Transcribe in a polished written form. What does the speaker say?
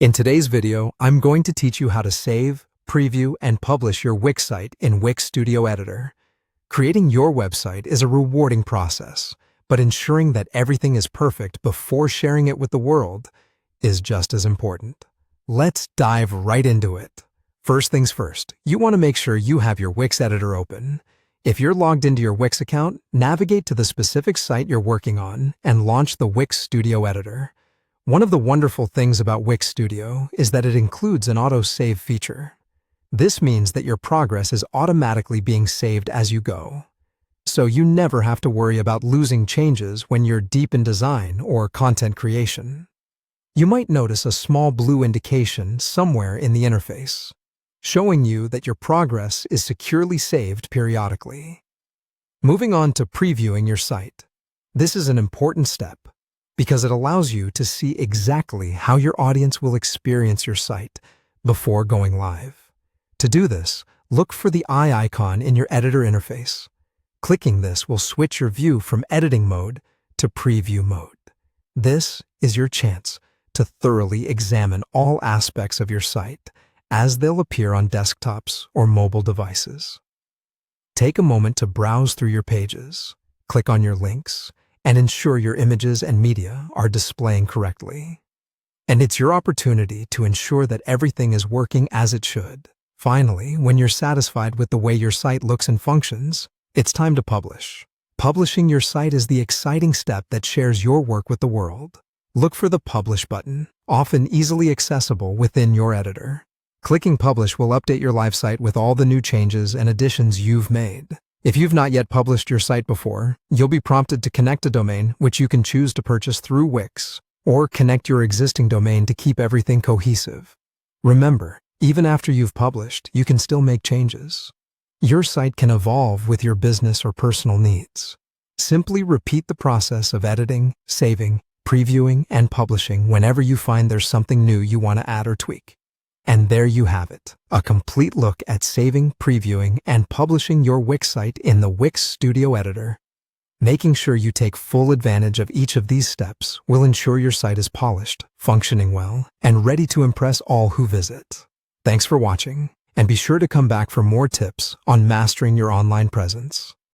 In today's video, I'm going to teach you how to save, preview, and publish your Wix site in Wix Studio Editor. Creating your website is a rewarding process, but ensuring that everything is perfect before sharing it with the world is just as important. Let's dive right into it. First things first, you want to make sure you have your Wix editor open. If you're logged into your Wix account, navigate to the specific site you're working on and launch the Wix Studio Editor. One of the wonderful things about Wix Studio is that it includes an auto-save feature. This means that your progress is automatically being saved as you go. So you never have to worry about losing changes when you're deep in design or content creation. You might notice a small blue indication somewhere in the interface, showing you that your progress is securely saved periodically. Moving on to previewing your site. This is an important step, because it allows you to see exactly how your audience will experience your site before going live. To do this, look for the eye icon in your editor interface. Clicking this will switch your view from editing mode to preview mode. This is your chance to thoroughly examine all aspects of your site as they'll appear on desktops or mobile devices. Take a moment to browse through your pages, click on your links, and ensure your images and media are displaying correctly. And it's your opportunity to ensure that everything is working as it should. Finally, when you're satisfied with the way your site looks and functions, it's time to publish. Publishing your site is the exciting step that shares your work with the world. Look for the Publish button, often easily accessible within your editor. Clicking Publish will update your live site with all the new changes and additions you've made. If you've not yet published your site before, you'll be prompted to connect a domain which you can choose to purchase through Wix, or connect your existing domain to keep everything cohesive. Remember, even after you've published, you can still make changes. Your site can evolve with your business or personal needs. Simply repeat the process of editing, saving, previewing, and publishing whenever you find there's something new you want to add or tweak. And there you have it, a complete look at saving, previewing, and publishing your Wix site in the Wix Studio Editor. Making sure you take full advantage of each of these steps will ensure your site is polished, functioning well, and ready to impress all who visit. Thanks for watching, and be sure to come back for more tips on mastering your online presence.